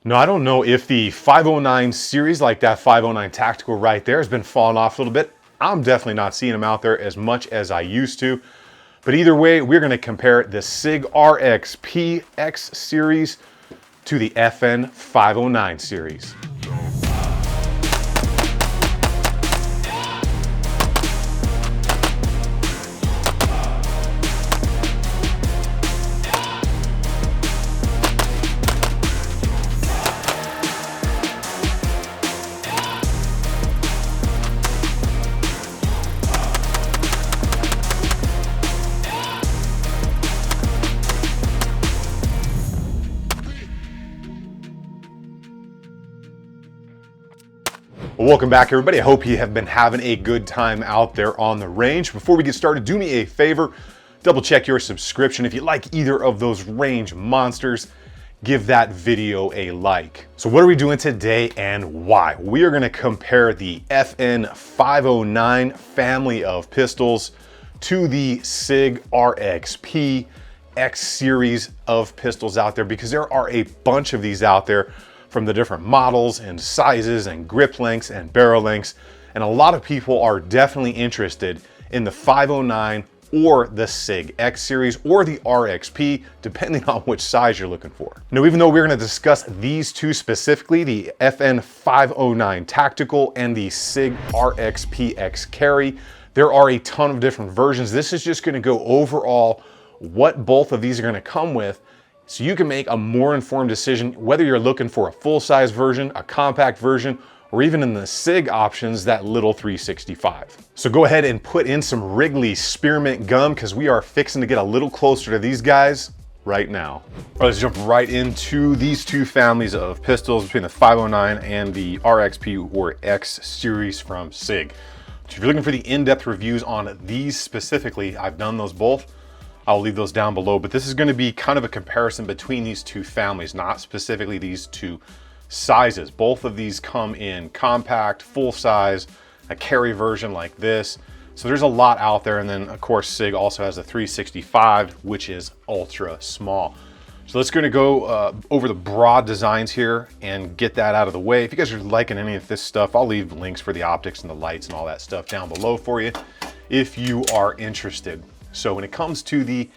Now, I don't know if the 509 series, like that 509 Tactical right there, has been falling off a little bit. I'm definitely not seeing them out there as much as I used to. But either way, we're going to compare the Sig RXP X series to the FN 509 series. Well, welcome back, everybody. I hope you have been having a good time out there on the range. Before we get started, do me a favor, double check your subscription. If you like either of those range monsters, give that video a like. So what are we doing today and why? We are gonna compare the FN 509 family of pistols to the Sig RXP X series of pistols out there, because there are a bunch of these out there from the different models and sizes and grip lengths and barrel lengths. And a lot of people are definitely interested in the 509 or the Sig X series or the RXP, depending on which size you're looking for. Now, even though we're gonna discuss these two specifically, the FN 509 Tactical and the Sig RXP X Carry, there are a ton of different versions. This is just gonna go overall what both of these are gonna come with, so you can make a more informed decision whether you're looking for a full-size version, a compact version, or even in the Sig options, that little 365. So go ahead and put in some Wrigley spearmint gum, because we are fixing to get a little closer to these guys right now. All right, let's jump right into these two families of pistols between the 509 and the RXP or X series from Sig. So if you're looking for the in-depth reviews on these specifically, I've done those both. I'll leave those down below, but this is going to be kind of a comparison between these two families, not specifically these two sizes. Both of these come in compact, full size, a carry version like this. So there's a lot out there. And then of course, Sig also has a 365, which is ultra small. So let's going to go over the broad designs here and get that out of the way. If you guys are liking any of this stuff, I'll leave links for the optics and the lights and all that stuff down below for you if you are interested. So when it comes to the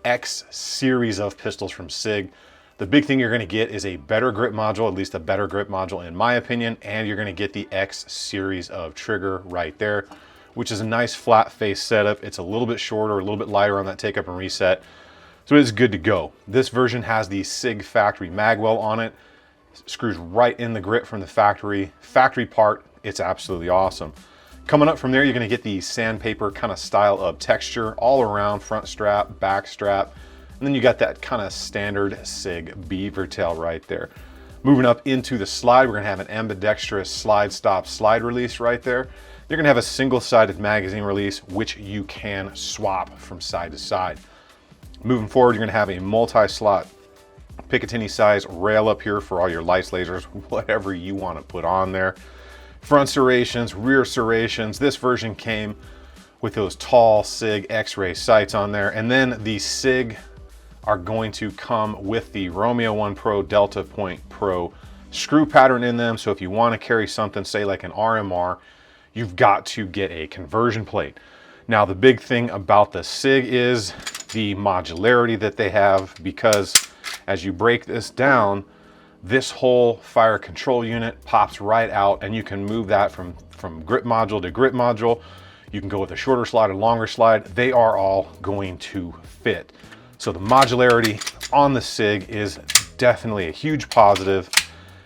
X series of pistols from Sig, the big thing you're going to get is a better grip module, at least a better grip module in my opinion, and you're going to get the X series of trigger right there, which is a nice flat face setup. It's a little bit shorter, a little bit lighter on that take up and reset, so it's good to go. This version has the Sig factory magwell on it. It screws right in the grip from the factory part. It's absolutely awesome. Coming up from there, you're going to get the sandpaper kind of style of texture all around, front strap, back strap, and then you got that kind of standard Sig beaver tail right there. Moving up into the slide, we're going to have an ambidextrous slide stop slide release right there. You're going to have a single-sided magazine release, which you can swap from side to side. Moving forward, you're going to have a multi-slot Picatinny size rail up here for all your lights, lasers, whatever you want to put on there. Front serrations, rear serrations. This version came with those tall Sig X-ray sights on there. And then the Sig are going to come with the Romeo 1 Pro Delta Point Pro screw pattern in them. So if you want to carry something, say like an RMR, you've got to get a conversion plate. Now, the big thing about the Sig is the modularity that they have, because as you break this down, this whole fire control unit pops right out, and you can move that from grip module to grip module. You can go with a shorter slide or longer slide. They are all going to fit. So the modularity on the Sig is definitely a huge positive.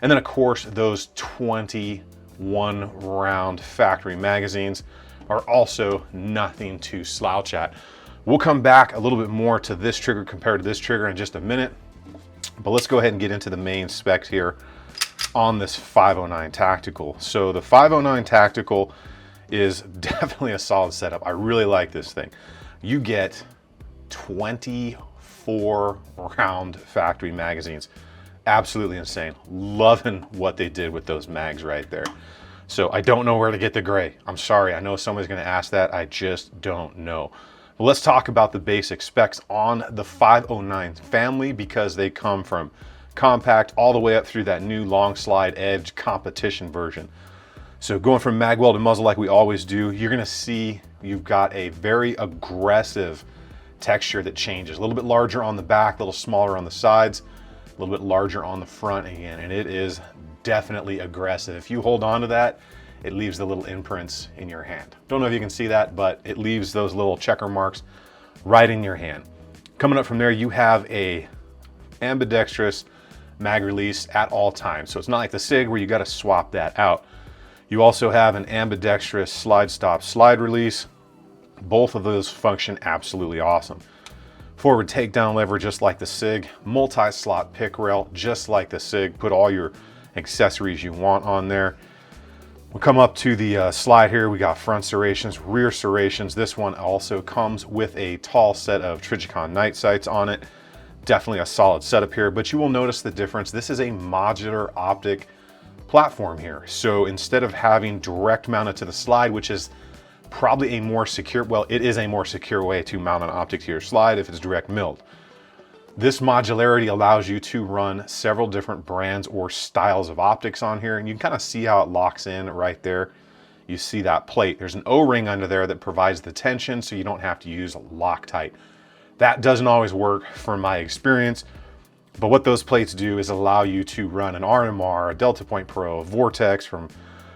And then of course, those 21 round factory magazines are also nothing to slouch at. We'll come back a little bit more to this trigger compared to this trigger in just a minute. But let's go ahead and get into the main specs here on this 509 Tactical. So the 509 Tactical is definitely a solid setup. I really like this thing. You get 24 round factory magazines. Absolutely insane. Loving what they did with those mags right there. So I don't know where to get the gray. I'm sorry. I know somebody's going to ask that. I just don't know. But let's talk about the basic specs on the 509 family, because they come from compact, all the way up through that new long slide edge competition version. So going from magwell to muzzle like we always do, you're gonna see you've got a very aggressive texture that changes. A little bit larger on the back, a little smaller on the sides, a little bit larger on the front again, and it is definitely aggressive. If you hold on to that, it leaves the little imprints in your hand. Don't know if you can see that, but it leaves those little checker marks right in your hand. Coming up from there, you have a ambidextrous mag release at all times. So it's not like the Sig where you got to swap that out. You also have an ambidextrous slide stop slide release. Both of those function absolutely awesome. Forward takedown lever just like the Sig, multi-slot pick rail just like the Sig. Put all your accessories you want on there. We'll come up to the slide here. We got front serrations, rear serrations. This one also comes with a tall set of Trijicon night sights on it. Definitely a solid setup here, but you will notice the difference. This is a modular optic platform here. So instead of having direct mounted to the slide, which is probably a more secure, well, it is a more secure way to mount an optic to your slide if it's direct milled. This modularity allows you to run several different brands or styles of optics on here, and you can kind of see how it locks in right there. You see that plate. There's an O-ring under there that provides the tension so you don't have to use Loctite. That doesn't always work from my experience, but what those plates do is allow you to run an RMR, a Delta Point Pro, a Vortex, from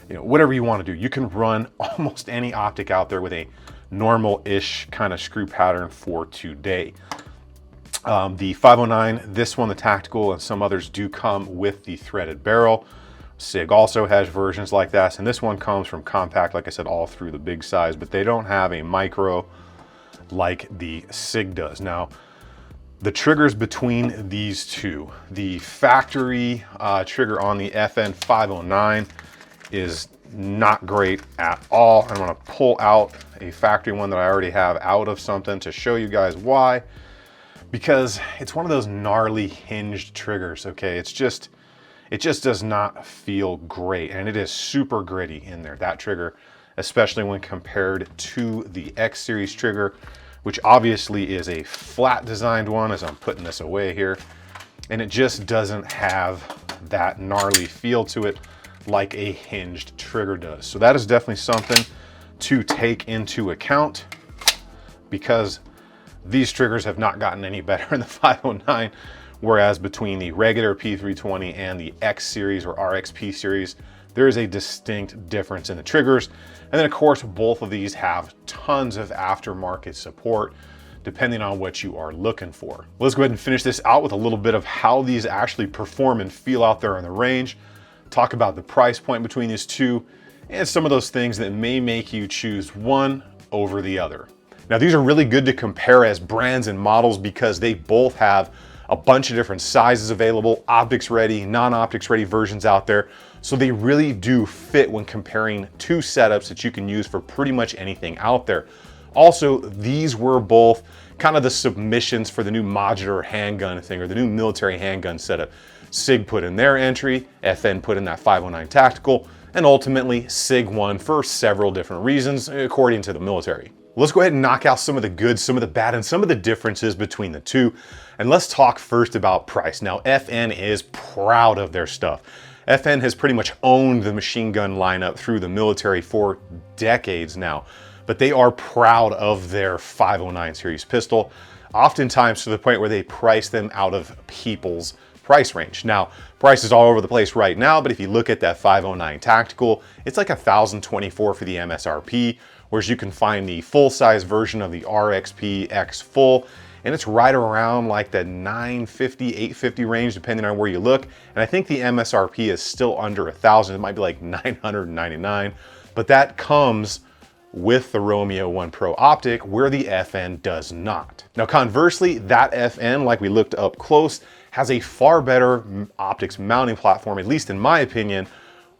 whatever you want to do. You can run almost any optic out there with a normal-ish kind of screw pattern for today. The 509, this one, the tactical, and some others do come with the threaded barrel. Sig also has versions like that, and this one comes from compact, like I said, all through the big size, but they don't have a micro like the Sig does. Now, the triggers between these two, the factory trigger on the FN 509 is not great at all. I'm gonna pull out a factory one that I already have out of something to show you guys why. Because it's one of those gnarly hinged triggers, okay? It just does not feel great, and it is super gritty in there, that trigger, especially when compared to the X series trigger, which obviously is a flat designed one as I'm putting this away here, and it just doesn't have that gnarly feel to it like a hinged trigger does. So that is definitely something to take into account, because these triggers have not gotten any better in the 509, whereas between the regular P320 and the X series or RXP series, there is a distinct difference in the triggers. And then of course, both of these have tons of aftermarket support, depending on what you are looking for. Let's go ahead and finish this out with a little bit of how these actually perform and feel out there in the range, talk about the price point between these two, and some of those things that may make you choose one over the other. Now, these are really good to compare as brands and models because they both have a bunch of different sizes available, optics ready, non-optics ready versions out there. So they really do fit when comparing two setups that you can use for pretty much anything out there. Also, these were both kind of the submissions for the new modular handgun thing, or the new military handgun setup. Sig put in their entry, FN put in that 509 tactical, and ultimately Sig won for several different reasons according to the military. Let's go ahead and knock out some of the good, some of the bad, and some of the differences between the two. And let's talk first about price. Now, FN is proud of their stuff. FN has pretty much owned the machine gun lineup through the military for decades now, but they are proud of their 509 series pistol, oftentimes to the point where they price them out of people's price range. Now, price is all over the place right now, but if you look at that 509 tactical, it's like $1,024 for the MSRP, whereas you can find the full-size version of the RXP X Full, and it's right around like the $950, $850 range, depending on where you look. And I think the MSRP is still under $1,000. It might be like $999, but that comes with the Romeo 1 Pro optic, where the FN does not. Now, conversely, that FN, like we looked up close, has a far better optics mounting platform, at least in my opinion,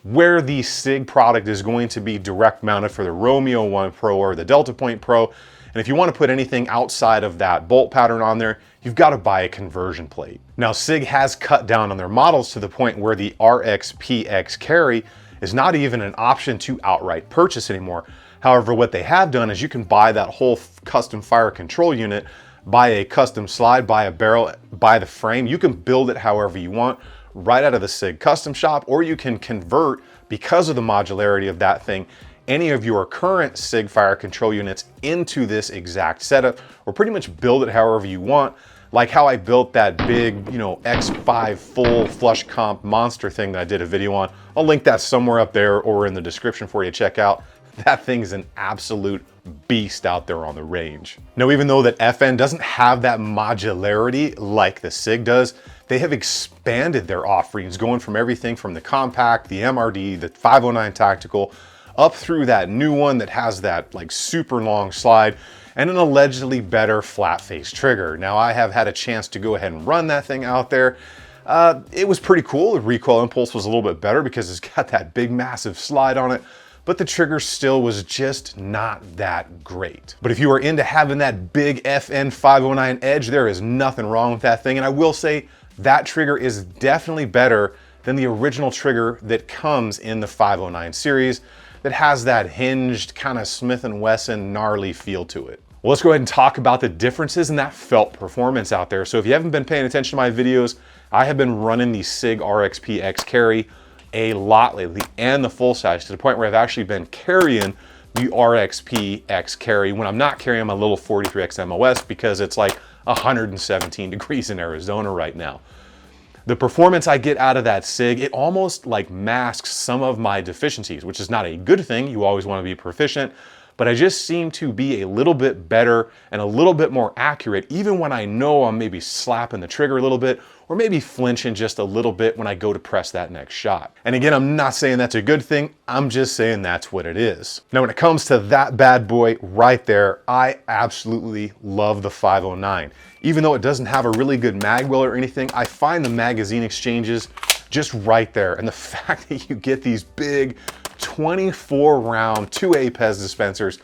where the Sig product is going to be direct mounted for the Romeo 1 Pro or the Delta Point Pro. And if you want to put anything outside of that bolt pattern on there, you've got to buy a conversion plate. Now, Sig has cut down on their models to the point where the RXP X Carry is not even an option to outright purchase anymore. However, what they have done is you can buy that whole custom fire control unit buy a custom slide, buy a barrel, buy the frame. You can build it however you want right out of the Sig custom shop, or you can convert, because of the modularity of that thing, any of your current Sig fire control units into this exact setup, or pretty much build it however you want, like how I built that big, X5 full flush comp monster thing that I did a video on. I'll link that somewhere up there or in the description for you to check out. That thing's an absolute beast out there on the range. Now, even though that FN doesn't have that modularity like the Sig does, they have expanded their offerings, going from everything from the compact, the MRD, the 509 tactical, up through that new one that has that like super long slide and an allegedly better flat face trigger. Now, I have had a chance to go ahead and run that thing out there. It was pretty cool. The recoil impulse was a little bit better because it's got that big massive slide on it, but the trigger still was just not that great. But if you are into having that big FN 509 edge, there is nothing wrong with that thing. And I will say that trigger is definitely better than the original trigger that comes in the 509 series that has that hinged kind of Smith & Wesson gnarly feel to it. Well, let's go ahead and talk about the differences in that felt performance out there. So if you haven't been paying attention to my videos, I have been running the Sig RXP X Carry a lot lately, and the full size, to the point where I've actually been carrying the RXP X Carry when I'm not carrying my little 43X MOS because it's like 117 degrees in Arizona right now. The performance I get out of that Sig, it almost like masks some of my deficiencies, which is not a good thing. You always want to be proficient, but I just seem to be a little bit better and a little bit more accurate, even when I know I'm maybe slapping the trigger a little bit, or maybe flinching just a little bit when I go to press that next shot. And again, I'm not saying that's a good thing, I'm just saying that's what it is. Now, when it comes to that bad boy right there, I absolutely love the 509. Even though it doesn't have a really good mag well or anything, I find the magazine exchanges just right there. And the fact that you get these big 24 round 2A PEZ dispensers,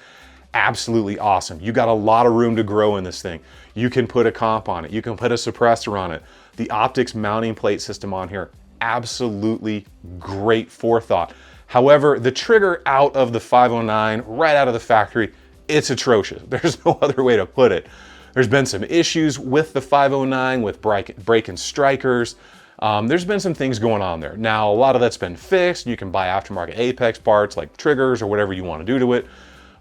absolutely awesome. You got a lot of room to grow in this thing. You can put a comp on it. You can put a suppressor on it. The optics mounting plate system on here, absolutely great forethought. However, the trigger out of the 509, right out of the factory, it's atrocious. There's no other way to put it. There's been some issues with the 509 with breaking strikers. There's been some things going on there. Now, a lot of that's been fixed. You can buy aftermarket Apex parts like triggers or whatever you want to do to it.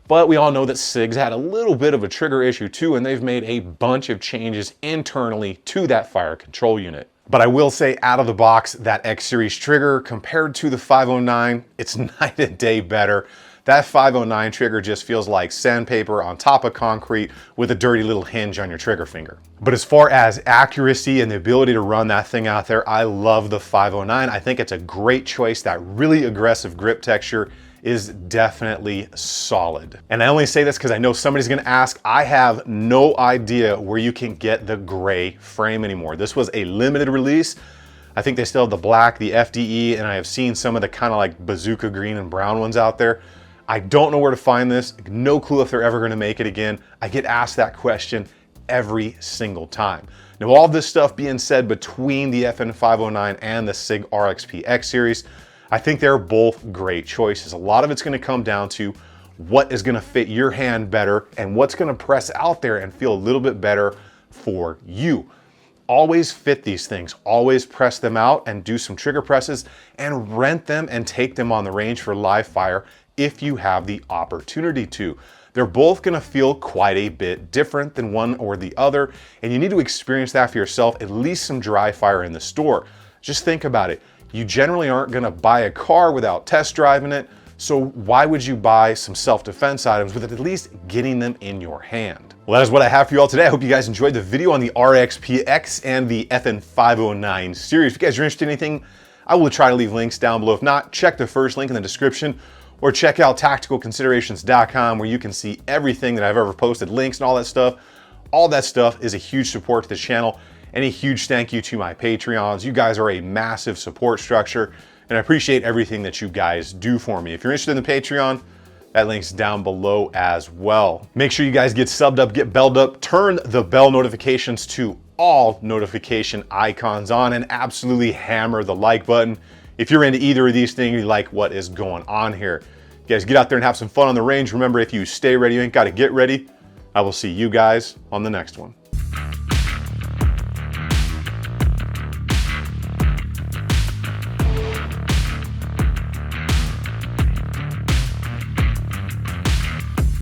But we all know that Sig's had a little bit of a trigger issue too, and they've made a bunch of changes internally to that fire control unit. But I will say, out of the box, that X Series trigger compared to the 509, it's night and day better. That 509 trigger just feels like sandpaper on top of concrete with a dirty little hinge on your trigger finger. But as far as accuracy and the ability to run that thing out there, I love the 509. I think it's a great choice. That really aggressive grip texture is definitely solid. And I only say this because I know somebody's gonna ask. I have no idea where you can get the gray frame anymore. This was a limited release. I think they still have the black, the FDE, and I have seen some of the kind of like bazooka green and brown ones out there. I don't know where to find this. No clue if they're ever gonna make it again. I get asked that question every single time. Now, all this stuff being said, between the FN 509 and the Sig RXP X Series, I think they're both great choices. A lot of it's gonna come down to what is gonna fit your hand better and what's gonna press out there and feel a little bit better for you. Always fit these things, always press them out and do some trigger presses and rent them and take them on the range for live fire if you have the opportunity to. They're both gonna feel quite a bit different than one or the other, and you need to experience that for yourself, at least some dry fire in the store. Just think about it. You generally aren't gonna buy a car without test driving it, so why would you buy some self-defense items with at least getting them in your hand? Well, that is what I have for you all today. I hope you guys enjoyed the video on the RXPX and the FN 509 series. If you guys are interested in anything, I will try to leave links down below. If not, check the first link in the description, or check out tacticalconsiderations.com, where you can see everything that I've ever posted, links and all that stuff. All that stuff is a huge support to the channel, and a huge thank you to my Patreons. You guys are a massive support structure, and I appreciate everything that you guys do for me. If you're interested in the Patreon, that link's down below as well. Make sure you guys get subbed up, get belled up, turn the bell notifications to all notification icons on, and absolutely hammer the like button. If you're into either of these things, you like what is going on here. You guys get out there and have some fun on the range. Remember, if you stay ready, you ain't got to get ready. I will see you guys on the next one.